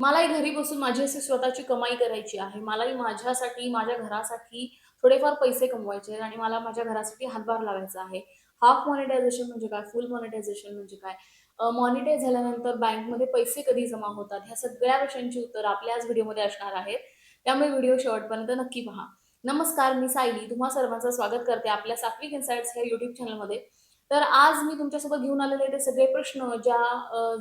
मलाही घरी बसून माझी अशी स्वतःची कमाई करायची आहे. मलाही माझ्यासाठी, माझ्या घरासाठी थोडेफार पैसे कमवायचे आहेत आणि मला माझ्या घरासाठी हातभार लावायचा आहे. हाल्फ मॉनिटायझेशन म्हणजे काय? फुल मॉनिटायझेशन म्हणजे काय? मॉनिटाईज झाल्यानंतर बँकमध्ये पैसे कधी जमा होतात? ह्या सगळ्या प्रश्नांची उत्तरं आपल्या आज व्हिडिओमध्ये असणार आहेत. त्यामुळे व्हिडिओ शेवटपर्यंत नक्की पहा. नमस्कार, मी सायली. तुम्हा सर्वांचं स्वागत करते आपल्या सात्विक इन्साइट्स या YouTube चॅनलमध्ये. तर आज मी तुमच्यासोबत घेऊन आलेले ते सगळे प्रश्न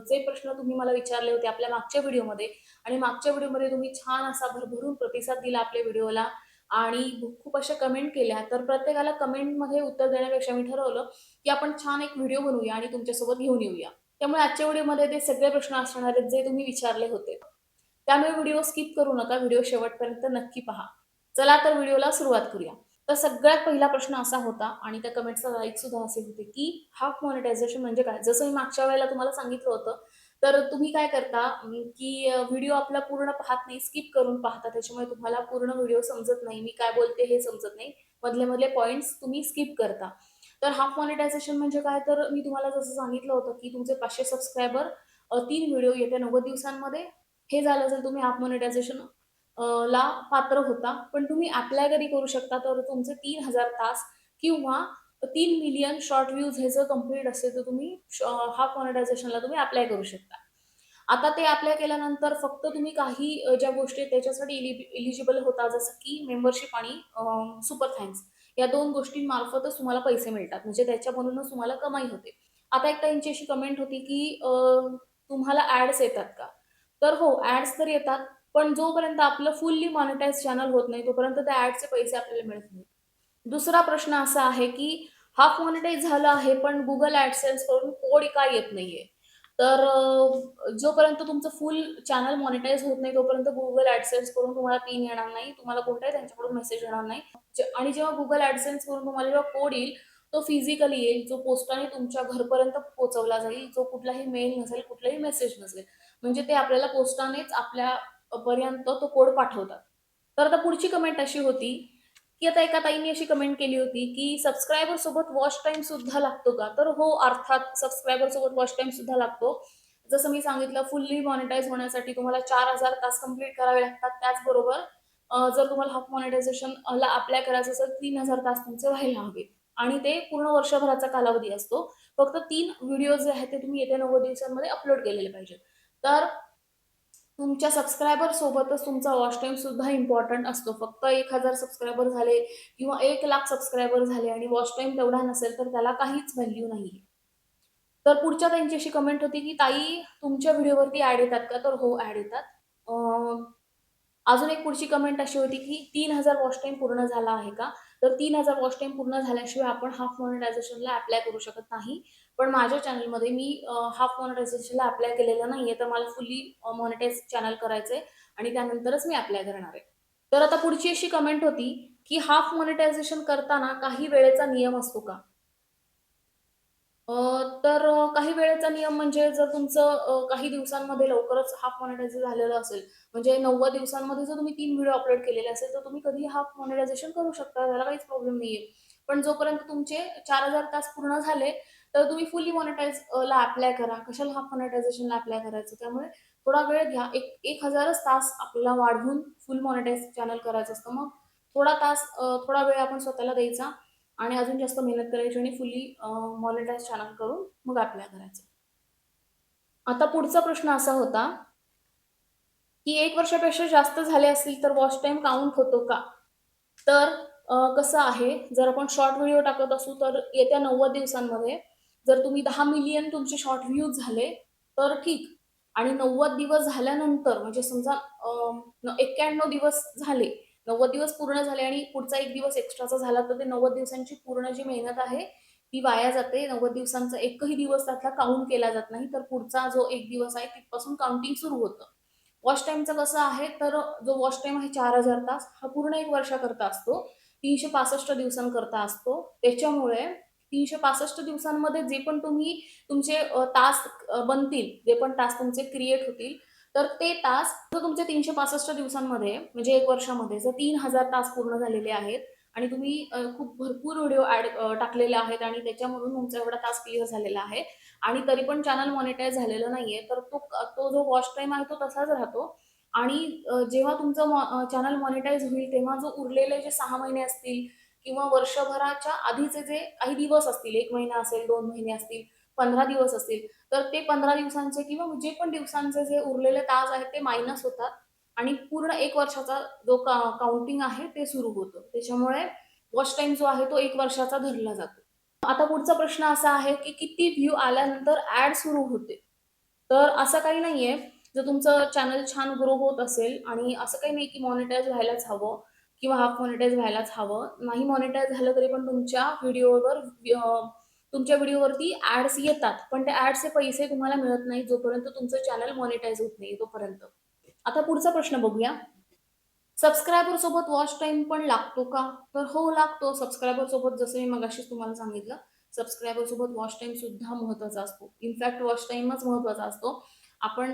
जे प्रश्न तुम्ही मला विचारले होते आपल्या मागच्या व्हिडिओमध्ये आणि मागच्या व्हिडिओमध्ये तुम्ही छान असा भरभरून प्रतिसाद दिला आपल्या व्हिडिओला आणि खूप अशा कमेंट केल्या. तर प्रत्येकाला कमेंटमध्ये उत्तर देण्यापेक्षा मी ठरवलं, की आपण छान एक व्हिडिओ बनवूया आणि तुमच्यासोबत घेऊन येऊया. त्यामुळे आजच्या व्हिडिओमध्ये ते सगळे प्रश्न असणार आहेत जे तुम्ही विचारले होते. त्यामुळे व्हिडिओ स्किप करू नका. व्हिडिओ शेवटपर्यंत नक्की पहा. चला तर व्हिडिओला सुरुवात करूया. तर सगळ्यात पहिला प्रश्न असा होता आणि त्या कमेंट्सचा लाईक सुद्धा असे होते, की हाल्फ मॉनिटायझेशन म्हणजे काय? जसं मी मागच्या वेळेला तुम्हाला सांगितलं होतं, तर तुम्ही काय करता की व्हिडिओ आपला पूर्ण पाहत नाही, स्किप करून पाहता. त्याच्यामुळे तुम्हाला पूर्ण व्हिडिओ समजत नाही. मी काय बोलते हे समजत नाही. मधले-मधले पॉइंट्स तुम्ही स्किप करता. तर हाल्फ मॉनिटायझेशन म्हणजे काय? तर मी तुम्हाला जसं सांगितलं होतं, की तुमचे 500 सबस्क्रायबर 3 व्हिडिओ येत्या 90 दिवसांमध्ये हे झालं जर तुम्ही हाल्फ मॉनिटायझेशन ला पात्र होता. पण तुम्ही अप्लाय कधी करू शकता तर तुमचे 3,000 तास किंवा 3 मिलियन शॉर्ट व्ह्यूज हे जर कंप्लीट असेल तर तुम्ही हाल्फ मॉनिटायझेशनला तुम्ही अप्लाय करू शकता. आता ते अप्लाय केल्यानंतर फक्त तुम्ही काही ज्या गोष्टी आहेत त्याच्यासाठी एलिजिबल होता जसं की मेंबरशिप आणि सुपर थँक्स या 2 गोष्टींमार्फतच तुम्हाला पैसे मिळतात. म्हणजे त्याच्यामधूनच तुम्हाला कमाई होते. आता एक ताईंची अशी कमेंट होती की तुम्हाला ॲड्स येतात का? तर हो, ॲड्स तर येतात. पण जोपर्यंत आपलं फुल्ली मॉनिटाइज चॅनल होत नाही, तोपर्यंत त्या ॲडचे पैसे आपल्याला मिळत नाहीत. दुसरा प्रश्न असा आहे, की हाल्फ मॉनिटाइज झालं आहे, पण Google AdSense कडून कोड का येत नाहीये? तर जोपर्यंत तुमचं फुल चॅनल मॉनिटाइज होत नाही, तोपर्यंत Google AdSense कडून तुम्हाला पिन येणार नाही. तुम्हाला कोणताही त्यांच्याकडून मेसेज येणार नाही. आणि जेव्हा Google AdSense कडून तुम्हाला जेव्हा कोड येईल, तो फिजिकली येईल, जो पोस्टाने तुमच्या घरपर्यंत पोहोचवला जाईल, जो कुठलाही मेल नसेल, कुठलाही मेसेज नसेल. म्हणजे ते आपल्याला पोस्टानेच आपल्या पर्यंत तो कोड पाठवतात. तर आता पुढची कमेंट अशी होती, की आता एका ताईंनी अशी कमेंट केली होती, की सबस्क्रायबर सोबत वॉच टाईम सुद्धा लागतो का? तर हो, अर्थात सबस्क्रायबर सोबत वॉच टाईम सुद्धा लागतो. जसं मी सांगितलं फुल्ली मॉनिटाइज होण्यासाठी तुम्हाला 4,000 तास कंप्लीट करावे लागतात. त्याचबरोबर जर तुम्हाला हाल्फ मॉनिटायझेशनला अप्लाय करायचं असेल 3,000 तास तुमचे व्हायला हवेत आणि ते पूर्ण वर्षभराचा कालावधी असतो. फक्त 3 व्हिडिओज जे आहेत ते तुम्ही येत्या 90 दिवसांमध्ये अपलोड केलेले पाहिजेत. तर तुमच्या सबस्क्रायबर सोबतच तुमचा वॉच टाईम सुद्धा इम्पॉर्टंट असतो. फक्त 1,000 सबस्क्रायबर झाले किंवा 1,00,000 सबस्क्रायबर झाले आणि वॉच टाईम तेवढा नसेल, तर त्याला काहीच व्हॅल्यू नाहीये. तर पुढच्या ताईंची अशी कमेंट होती, की "ताई तुमच्या व्हिडिओवरती ॲड येतात का?" तर हो, ॲड येतात. अ, अजून एक पुढची कमेंट अशी होती, की 3,000 वॉच टाईम पूर्ण झाला आहे का? तर 3,000 वॉच टाईम पूर्ण झाल्याशिवाय आपण हाल्फ मॉनिटायझेशनला अप्लाय करू शकत नाही. पण माझ्या चॅनलमध्ये मी हाल्फ मॉनिटायझेशनला अप्लाय केलेलं नाहीये, तर मला फुल्ली मॉनिटाइज चॅनल करायचंय आणि त्यानंतरच मी अप्लाय करणार आहे. तर आता पुढची अशी कमेंट होती, की हाल्फ मॉनिटायझेशन करताना काही वेळेचा नियम असतो का? अ, तर काही वेळेचा नियम म्हणजे जर तुमचं काही दिवसांमध्ये लवकरच हाल्फ मॉनिटायझ झालेलं असेल, म्हणजे 90 दिवसांमध्ये जर तुम्ही 3 व्हिडिओ अपलोड केलेले असेल, तर तुम्ही कधीही हाल्फ मॉनिटायझेशन करू शकता. त्याला काहीच प्रॉब्लेम नाहीये. पण जोपर्यंत तुमचे 4,000 तास पूर्ण झाले, तर तुम्ही फुली मॉनिटाइज ला अप्लाय करा. कशाला हाल्फ मॉनिटायझेशनला अप्लाय करायचं? त्यामुळे थोडा वेळ घ्या. 1,000च तास आपल्याला वाढवून फुल मॉनिटाइज चॅनल करायचं असतं. मग थोडा वेळ आपण स्वतःला द्यायचा आणि अजून जास्त मेहनत करायची आणि फुल्ली मॉनिटाइज चॅनल करून मग अप्लाय करायचं. आता पुढचा प्रश्न असा होता, की 1 वर्षापेक्षा जास्त झाले असतील तर वॉच टाईम काउंट होतो का? तर कसं आहे, जर आपण शॉर्ट व्हिडिओ टाकत असू तर येत्या 90 दिवसांमध्ये जर तुम्ही 10 मिलियन तुमचे शॉर्ट व्ह्यूज झाले, तर ठीक. आणि 90 दिवस झाल्यानंतर म्हणजे समजा 91 दिवस झाले, 90 दिवस पूर्ण झाले आणि पुढचा 1 दिवस एक्स्ट्राचा झाला, तर ते 90 दिवसांची पूर्ण जी मेहनत आहे, ती वाया जाते. 90 दिवसांचा एकही दिवस त्यातला काउंट केला जात नाही. तर पुढचा जो 1 दिवस आहे तिथपासून काउंटिंग सुरू होतं. वॉच टाईमचं कसं आहे, तर जो वॉच टाईम आहे 4,000 तास, हा पूर्ण 1 वर्षाकरता असतो. 365 दिवसांकरता असतो. त्याच्यामुळे 365 दिवसांमध्ये जे पण तुम्ही तुमचे तास बनतील, जे पण तास तुमचे क्रिएट होतील, तर ते तास जर तुमचे 365 दिवसांमध्ये म्हणजे 1 वर्षामध्ये जर 3,000 तास पूर्ण झालेले आहेत आणि तुम्ही खूप भरपूर व्हिडिओ टाकलेले आहेत आणि त्याच्यामधून तुमचा एवढा टास्क क्लिअर झालेला आहे आणि तरी पण चॅनल मॉनिटाईज झालेलं नाहीये, तर तो जो वॉच टाईम आहे तो तसाच राहतो. आणि जेव्हा तुमचं चॅनल मॉनिटाईज होईल तेव्हा जो उरलेले जे 6 महिने असतील किंवा वर्षभराच्या आधीचे जे काही दिवस असतील, 1 महिना असेल, 2 महिने असतील, 15 दिवस असतील, तर ते 15 दिवसांचे किंवा जे पण दिवसांचे जे उरलेले तास आहेत ते मायनस होतात आणि पूर्ण 1 वर्षाचा जो काउंटिंग आहे ते सुरू होतं. त्याच्यामुळे वॉच टाईम जो आहे तो 1 वर्षाचा धरला जातो. आता पुढचा प्रश्न असा आहे, की किती व्ह्यू आल्यानंतर ॲड सुरू होते? तर असं काही नाहीये. जर तुमचं चॅनल छान ग्रो होत असेल आणि असं काही नाही, की मॉनिटाईज व्हायलाच हवं किंवा हाल्फ मॉनिटाईज व्हायलाच हवं. नाही मॉनिटाईज झालं तरी पण तुमच्या व्हिडिओवरती ॲड्स येतात. पण त्या ॲड्सचे पैसे तुम्हाला मिळत नाही जोपर्यंत तुमचं चॅनल मॉनिटाईज होत नाही तोपर्यंत. आता पुढचा प्रश्न बघूया. सबस्क्रायबर सोबत वॉच टाईम पण लागतो का? तर हो लागतो. सबस्क्रायबर सोबत जसं मी मगाशीच तुम्हाला सांगितलं, सबस्क्रायबर सोबत वॉच टाईम सुद्धा महत्त्वाचा असतो. इनफॅक्ट वॉच टाईमच महत्त्वाचा असतो. आपण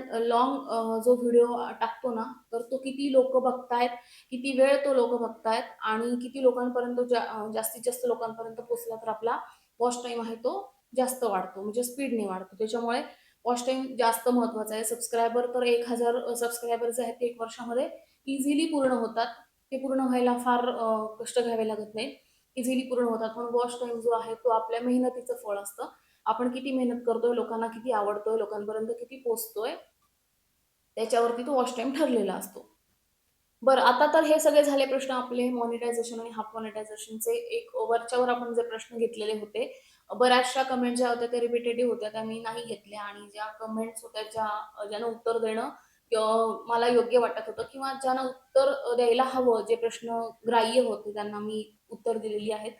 जो व्हिडिओ टाकतो ना, तर तो किती लोकं बघतायत, किती वेळ तो लोकं बघतायत आणि किती लोकांपर्यंत जास्तीत जास्त लोकांपर्यंत पोहोचला तर आपला वॉच टाईम आहे तो जास्त वाढतो, म्हणजे स्पीडने वाढतो. त्याच्यामुळे वॉच टाईम जास्त महत्त्वाचा आहे. सबस्क्रायबर तर 1000 सबस्क्रायबर जे आहेत ते 1 वर्षामध्ये इझिली पूर्ण होतात. ते पूर्ण व्हायला फार कष्ट घ्यावे लागत नाहीत. इझिली पूर्ण होतात. पण वॉच टाईम जो आहे तो आपल्या मेहनतीचं फळ असतं. आपण किती मेहनत करतोय, लोकांना किती आवडतोय, लोकांपर्यंत किती पोहोचतोय, त्याच्यावरती तो वॉच टाईम ठरलेला असतो. बरं, आता तर हे सगळे झाले प्रश्न आपले मॉनिटायझेशन आणि हाफ मॉनिटायझेशनचे. एक वरच्यावर आपण जे प्रश्न घेतलेले होते. बऱ्याचशा कमेंट ज्या होत्या त्या रिपिटेटिव्ह होत्या, त्या मी नाही घेतल्या आणि ज्या कमेंट्स होत्या ज्यानं उत्तर देणं मला योग्य वाटत होतं किंवा ज्यानं उत्तर द्यायला हवं, जे प्रश्न ग्राह्य होते त्यांना मी उत्तर दिलेली आहेत.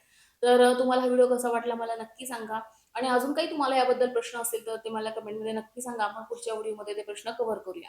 तर तुम्हाला हा व्हिडिओ कसा वाटला मला नक्की सांगा आणि अजून काही तुम्हाला याबद्दल प्रश्न असतील तर ते मला कमेंटमध्ये नक्की सांगा. आपण पुढच्या व्हिडिओमध्ये ते प्रश्न कव्हर करूया.